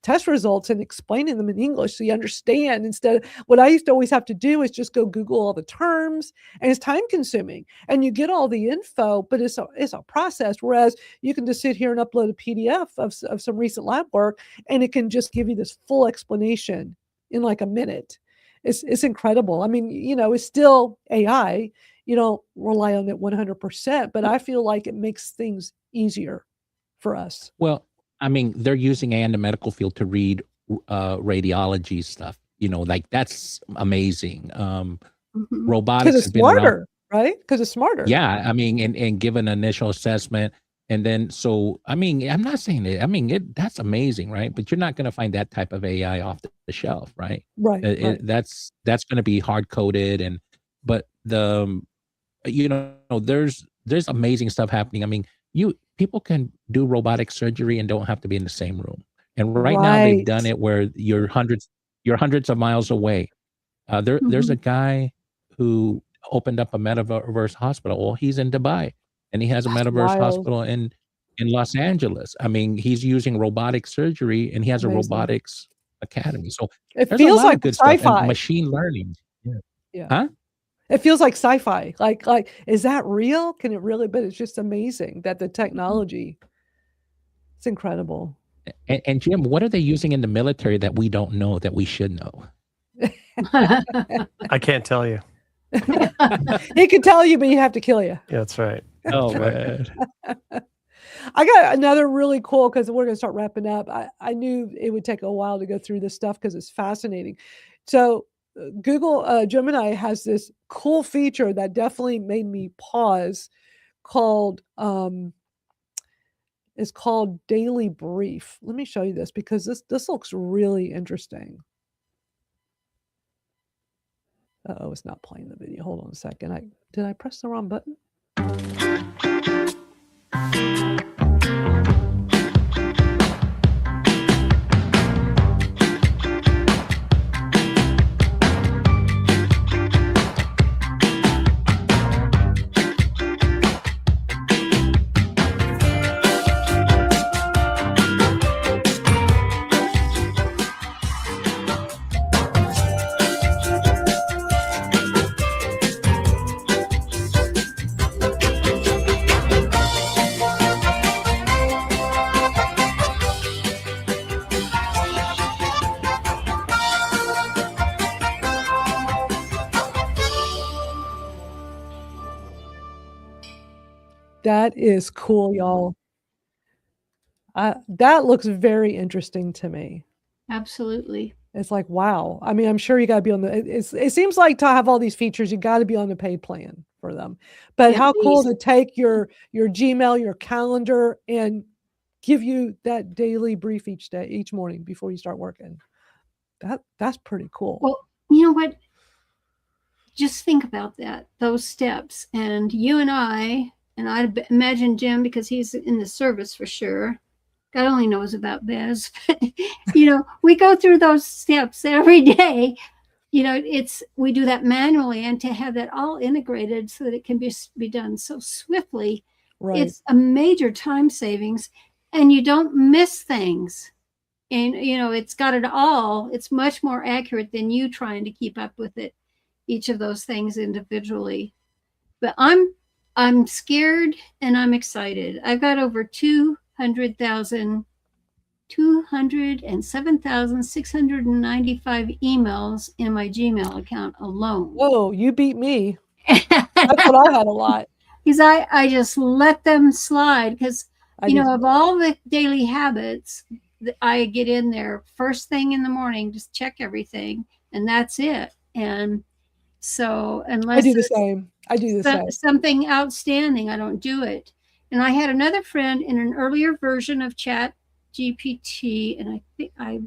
test results and explaining them in English so you understand instead of what I used to always have to do is just go Google all the terms, and it's time consuming and you get all the info, but it's a process. Whereas you can just sit here and upload a PDF of some recent lab work and it can just give you this full explanation in a minute. It's incredible. I mean, it's still AI. You don't rely on it 100%, but I feel like it makes things easier for us. Well, I mean, they're using AI in the medical field to read radiology stuff. You know, like that's amazing. Mhm. Robotics Because has it's been around. smarter, right? Because it's smarter. Yeah, I mean, and give an initial assessment, and then so I mean, I'm not saying that. I mean, that's amazing, right? But you're not going to find that type of AI off the shelf, right? Right. Right. That's going to be hard coded, and but the you know, there's amazing stuff happening. I mean, people can do robotic surgery and don't have to be in the same room. And right now they've Right. done it where you're hundreds of miles away. There's a Mhm. guy who opened up a metaverse hospital. Well, he's in Dubai, and he has a That's metaverse wild. hospital in Los Angeles. I mean, he's using robotic surgery, and he has a Amazing. robotics academy. So It there's a feels lot of like good stuff, and sci-fi. machine learning. Yeah. Yeah. Huh? It feels like sci-fi. Like, is that real? Can it really? But it's just amazing that the technology. It's incredible. And Jim, what are they using in the military that we don't know that we should know? I can't tell you. He can tell you, but you have to kill you. Yeah, that's right. Oh That's right. man. I got another really cool because we're going to start wrapping up. I knew it would take a while to go through this stuff because it's fascinating. So Google Gemini has this cool feature that definitely made me pause called it's called Daily Brief. Let me show you this because this looks really interesting. Uh-oh, it's not playing the video. Hold on a second. Did I press the wrong button? That is cool, y'all. That looks very interesting to me. Absolutely. It's like, wow. I mean, I'm sure you gotta be on the it seems like to have all these features, you gotta be on the paid plan for them. But At how cool least. to take your Gmail, your calendar, and give you that daily brief each morning before you start working. That's pretty cool. Well, you know what? Just think about that, those steps. And you and I imagine Jim, because he's in the service for sure. God only knows about Bez. You know, we go through those steps every day. You know, we do that manually, and to have that all integrated so that it can be done so swiftly, Right. it's a major time savings, and you don't miss things. And you know, it's got it all. It's much more accurate than you trying to keep up with it, each of those things individually. But I'm scared and I'm excited. I've got over 207,695 emails in my Gmail account alone. Whoa, you beat me. That's what I had a lot. Because I just let them slide because, you know, of all the daily habits, I get in there first thing in the morning, just check everything, and that's it. And so unless I do the same. something outstanding, I don't do it. And I had another friend in an earlier version of ChatGPT, and I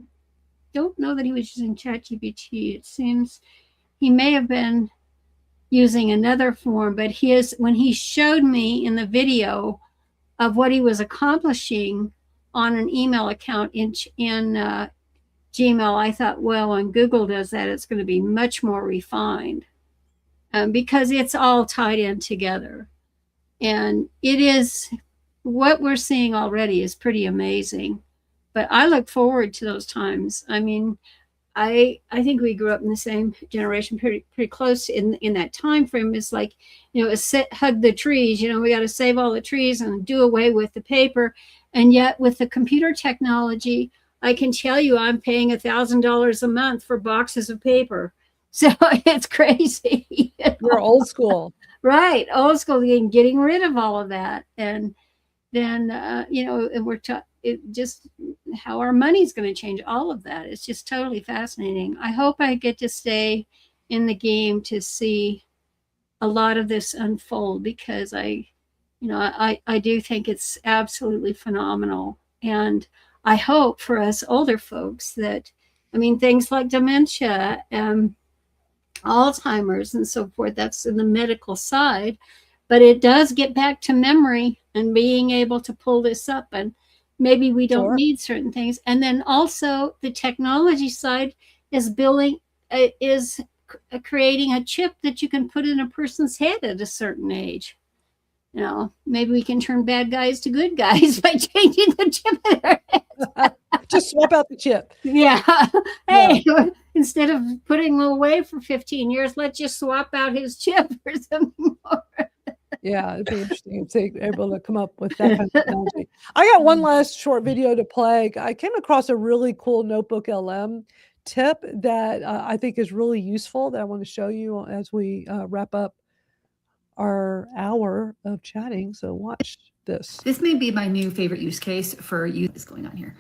don't know that he was using ChatGPT. It seems he may have been using another form, but when he showed me in the video of what he was accomplishing on an email account in Gmail, I thought, well, when Google does that, it's going to be much more refined because it's all tied in together. And it is, what we're seeing already is pretty amazing. But I look forward to those times. I mean, I think we grew up in the same generation, pretty close in that time frame. It's like, you know, hug the trees. You know, we got to save all the trees and do away with the paper. And yet, with the computer technology, I can tell you, I'm paying $1,000 a month for boxes of paper. So it's crazy. You know? We're old school, right? Old school, getting rid of all of that, and then you know, and just how our money's going to change, all of that. It's just totally fascinating. I hope I get to stay in the game to see a lot of this unfold, because I do think it's absolutely phenomenal. And I hope for us older folks that, I mean, things like dementia and Alzheimer's and so forth, that's in the medical side, but it does get back to memory and being able to pull this up, and maybe we don't need certain things. And then also the technology side is creating a chip that you can put in a person's head at a certain age. You know, maybe we can turn bad guys to good guys by changing the chip in their head. Just swap out the chip. Yeah. Hey, instead of putting him away for 15 years, let's just swap out his chip for something more. Yeah, it'd be interesting if they're able to come up with that kind of technology. I got one last short video to play. I came across a really cool Notebook LM tip that I think is really useful that I want to show you as we wrap up our hour of chatting. So watch this. This may be my new favorite use case for you. What's going on here?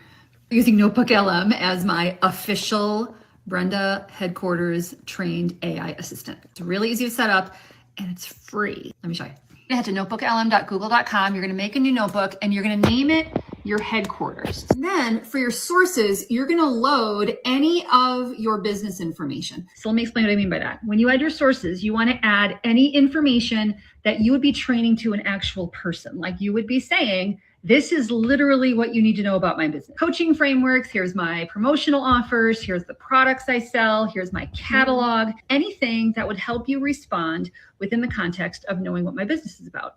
Using Notebook LM as my official Brenda headquarters trained AI assistant. It's really easy to set up and it's free. Let me show you. Head to notebooklm.google.com. You're going to make a new notebook and you're going to name it your headquarters. And then for your sources, you're going to load any of your business information. So let me explain what I mean by that. When you add your sources, you want to add any information that you would be training to an actual person. Like you would be saying, this is literally what you need to know about my business. Coaching frameworks, here's my promotional offers, here's the products I sell, here's my catalog, anything that would help you respond within the context of knowing what my business is about.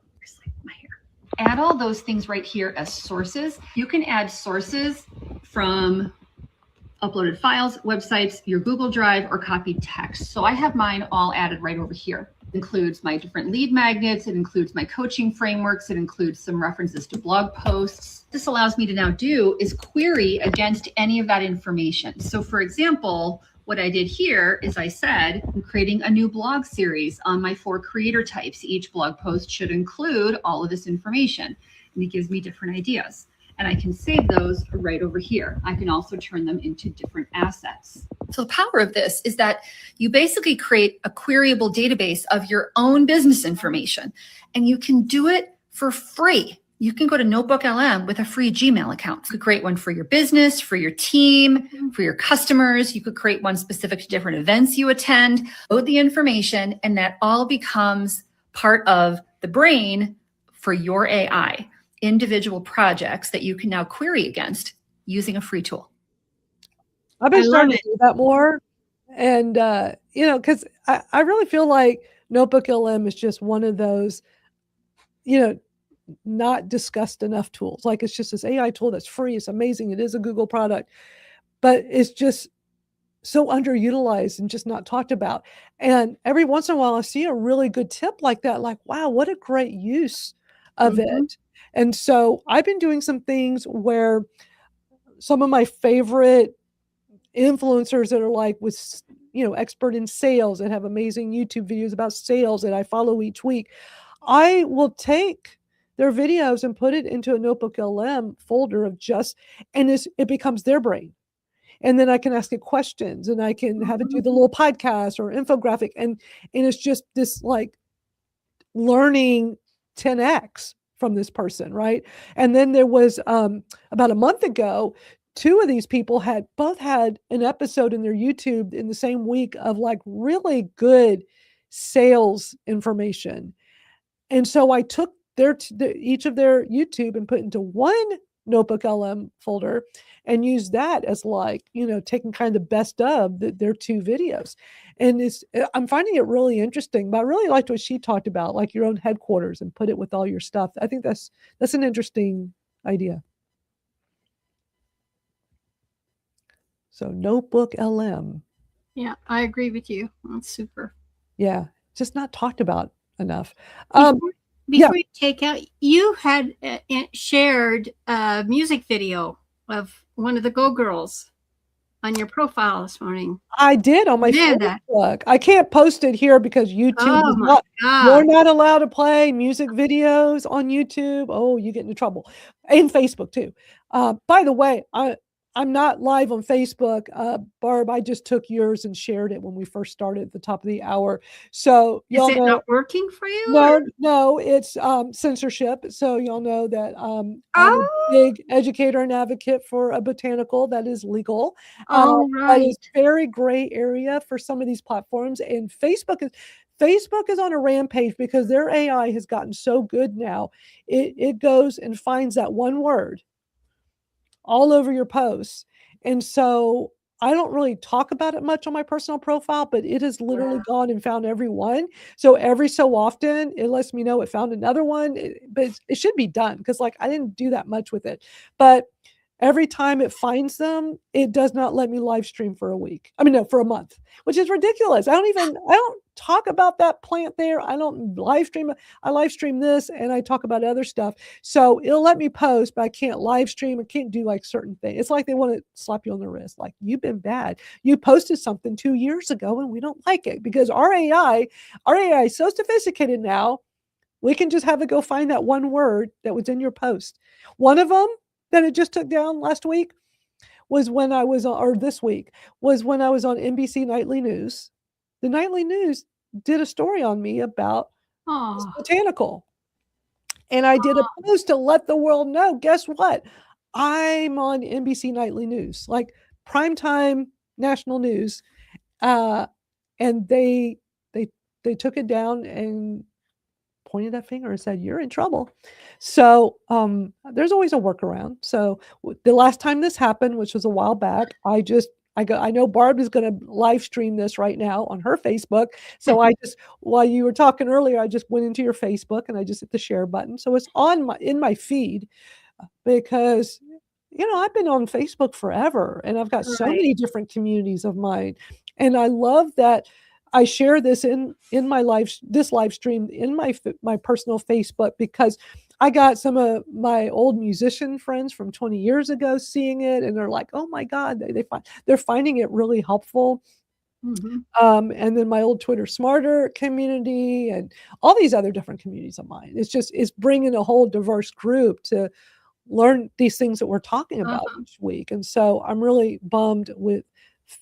My hair. Add all those things right here as sources. You can add sources from uploaded files, websites, your Google Drive, or copied text. So I have mine all added right over here. It includes my different lead magnets. It includes my coaching frameworks. It includes some references to blog posts. This allows me to now do is query against any of that information. So for example, what I did here is I said, I'm creating a new blog series on my 4 creator types. Each blog post should include all of this information. And it gives me different ideas. And I can save those right over here. I can also turn them into different assets. So the power of this is that you basically create a queryable database of your own business information, and you can do it for free. You can go to Notebook LM with a free Gmail account. You could create one for your business, for your team, for your customers. You could create one specific to different events you attend, load the information, and that all becomes part of the brain for your AI. Individual projects that you can now query against using a free tool. I've been starting to do that more. And, because I really feel like Notebook LM is just one of those, not discussed enough tools. Like it's just this AI tool that's free. It's amazing. It is a Google product, but it's just so underutilized and just not talked about. And every once in a while I see a really good tip like that. Like, wow, what a great use of it. And so I've been doing some things where some of my favorite influencers that are like with, expert in sales and have amazing YouTube videos about sales that I follow each week, I will take their videos and put it into a Notebook LM folder of and it becomes their brain. And then I can ask it questions and I can have it do the little podcast or infographic. And it's just this like learning 10x from this person, right? And then there was about a month ago, 2 of these people both had an episode in their YouTube in the same week of like really good sales information. And so I took each of their YouTube and put into one Notebook LM folder and used that as like, taking kind of the best of their 2 videos. And I'm finding it really interesting, but I really liked what she talked about, like your own headquarters and put it with all your stuff. I think that's an interesting idea. So Notebook LM. Yeah, I agree with you. That's super. Yeah, just not talked about enough. Before you take out, you had shared a music video of one of the Go Girls. on your profile this morning. I did on my Facebook. I can't post it here because YouTube is not. You're not allowed to play music videos on YouTube. Oh, you get into trouble. And Facebook too. By the way, I'm not live on Facebook. Barb, I just took yours and shared it when we first started at the top of the hour. So is it not working for you? No, it's censorship. So y'all know that I'm a big educator and advocate for a botanical that is legal. But it's very gray area for some of these platforms. And Facebook is on a rampage because their AI has gotten so good now. It goes and finds that one word all over your posts. And so I don't really talk about it much on my personal profile, but it has literally gone and found every one. So every so often it lets me know it found another one, but it should be done because like I didn't do that much with it. But every time it finds them, it does not let me live stream for a week. I mean, no, for a month, which is ridiculous. I don't talk about that plant there. I don't live stream. I live stream this and I talk about other stuff. So it'll let me post, but I can't live stream. I can't do like certain things. It's like they want to slap you on the wrist. Like, you've been bad. You posted something 2 years ago and we don't like it because our AI is so sophisticated now. We can just have it go find that one word that was in your post. One of them that it just took down last week was when I was on, or this week, was when I was on NBC Nightly News. The Nightly News did a story on me about this botanical. And I did a post to let the world know, guess what? I'm on NBC Nightly News, like primetime national news. And they took it down and pointed that finger and said, you're in trouble. So there's always a workaround. So the last time this happened, which was a while back, I know Barb is going to live stream this right now on her Facebook. So while you were talking earlier, I just went into your Facebook and I just hit the share button. So it's in my feed because, I've been on Facebook forever and I've got so many different communities of mine. And I love that I share this in my live stream in my personal Facebook because I got some of my old musician friends from 20 years ago seeing it, and they're like, "Oh my God!" They're finding it really helpful. Mm-hmm. And then my old Twitter Smarter community and all these other different communities of mine. It's bringing a whole diverse group to learn these things that we're talking about each week, and so I'm really bummed with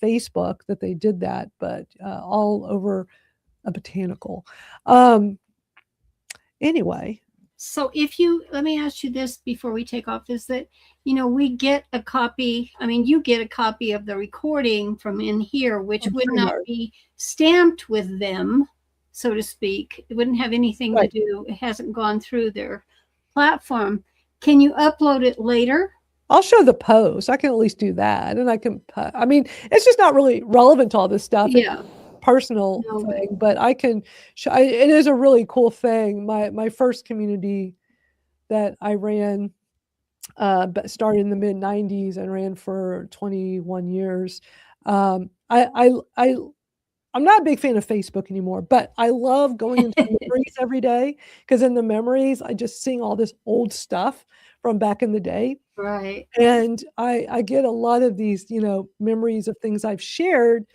Facebook that they did that, but all over a botanical. Anyway. So let me ask you this before we take off, is that, we get a copy, you get a copy of the recording from in here, which would not be stamped with them, so to speak. It wouldn't have anything to do. It hasn't gone through their platform. Can you upload it later? I'll show the post. I can at least do that. And I can, it's just not really relevant to all this stuff. Yeah. Personal thing, but I can show, it is a really cool thing. My first community that I ran, started in the mid 90s and ran for 21 years. I'm not a big fan of Facebook anymore, but I love going into memories every day because in the memories, I just sing all this old stuff from back in the day. Right. And I get a lot of these, memories of things I've shared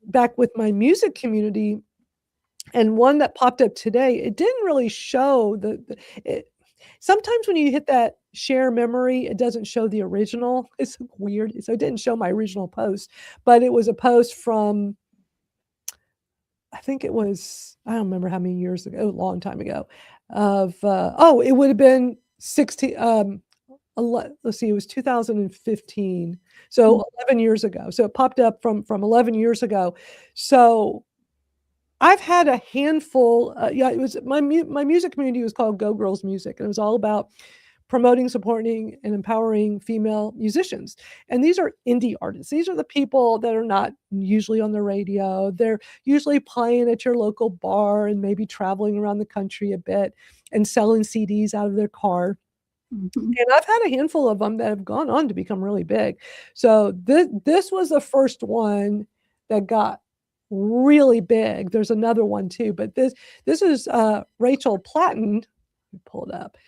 back with my music community. And one that popped up today, it didn't really show sometimes when you hit that share memory, it doesn't show the original. It's weird. So it didn't show my original post, but it was a post from, I think it was, I don't remember how many years ago, a long time ago, it would have been 16, let's see, it was 2015. So 11 years ago. So it popped up from 11 years ago. So I've had a handful, it was my music community was called Go Girls Music. And it was all about promoting, supporting, and empowering female musicians. And these are indie artists. These are the people that are not usually on the radio. They're usually playing at your local bar and maybe traveling around the country a bit and selling CDs out of their car. Mm-hmm. And I've had a handful of them that have gone on to become really big. So this was the first one that got really big. There's another one too, but this is Rachel Platten. Let me pull it up.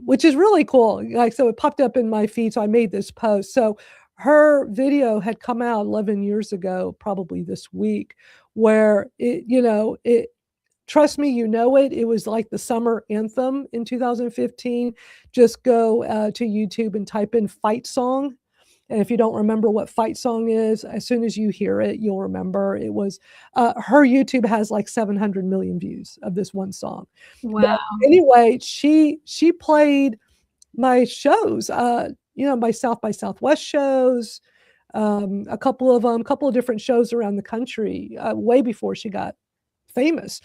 Which is really cool. So it popped up in my feed. So I made this post. So her video had come out 11 years ago, probably this week, where it trust me, it was like the summer anthem in 2015. Just go to YouTube and type in fight song. And if you don't remember what fight song is, as soon as you hear it, you'll remember. It was her YouTube has like 700 million views of this one song. Wow. But anyway, she played my shows, my South by Southwest shows, a couple of different shows around the country, way before she got famous.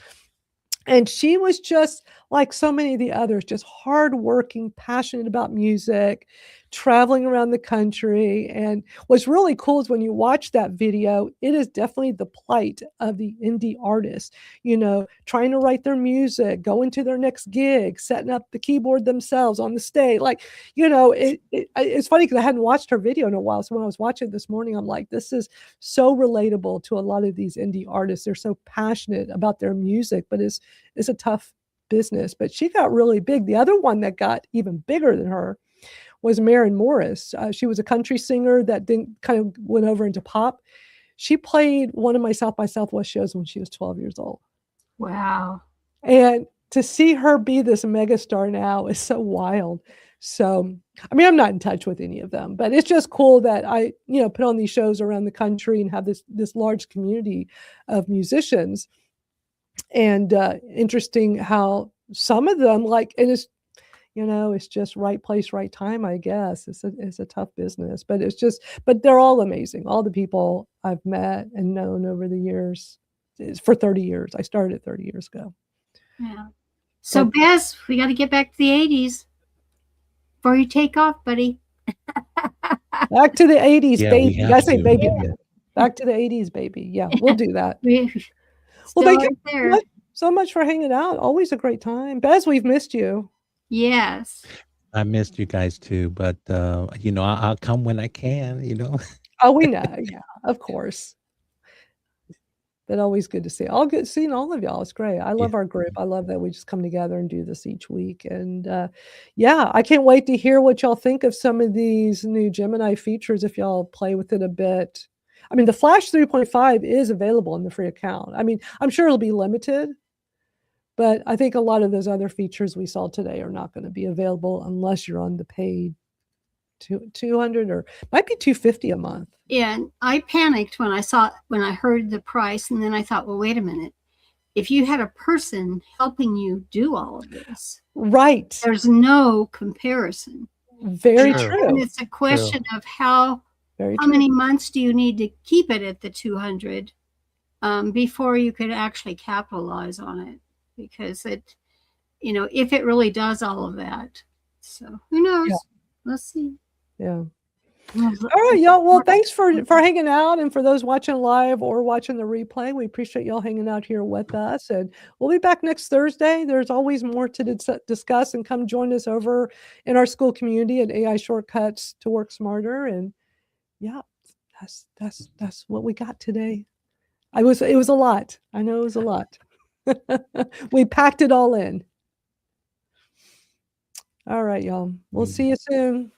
And she was just like so many of the others, just hardworking, passionate about music, traveling around the country. And what's really cool is when you watch that video, it is definitely the plight of the indie artist, trying to write their music, going to their next gig, setting up the keyboard themselves on the stage. Like, it's funny because I hadn't watched her video in a while. So when I was watching it this morning, I'm like, this is so relatable to a lot of these indie artists. They're so passionate about their music, but it's a tough business. But she got really big. The other one that got even bigger than her was Maren Morris. She was a country singer that then kind of went over into pop. She played one of my South by Southwest shows when she was 12 years old. Wow. And to see her be this megastar now is so wild. So, I'm not in touch with any of them, but it's just cool that I, put on these shows around the country and have this large community of musicians. And interesting how some of them it's just right place, right time, I guess. It's a tough business, but but they're all amazing. All the people I've met and known over the years for 30 years. I started 30 years ago. Yeah. So Bess, we got to get back to the 80s before you take off, buddy. Back to the 80s, Yeah, baby. we have I say to. baby. Yeah. Back to the 80s, baby. Yeah, we'll do that. Well, Thank you so much for hanging out. Always a great time. Bez, we've missed you. Yes. I missed you guys too, but I'll come when I can. Oh, we know. Yeah, of course. But always good to see. Seeing all of y'all. It's great. I love our group. I love that we just come together and do this each week. And I can't wait to hear what y'all think of some of these new Gemini features if y'all play with it a bit. The Flash 3.5 is available in the free account. I'm sure it'll be limited, but I think a lot of those other features we saw today are not going to be available unless you're on the paid 200 or might be $250 a month. Yeah, and I panicked when I heard the price, and then I thought, well, wait a minute. If you had a person helping you do all of this, right? There's no comparison. Very true. And it's a question of how many months do you need to keep it at the 200 before you could actually capitalize on it, because if it really does all of that. So who knows? Yeah. Let's see. Yeah. All right, y'all. Well, thanks for hanging out, and for those watching live or watching the replay, we appreciate y'all hanging out here with us. And we'll be back next Thursday. There's always more to discuss, and come join us over in our school community at AI Shortcuts to Work Smarter. And yeah, that's what we got today. It was a lot. I know it was a lot. We packed it all in. All right, y'all. We'll see you soon.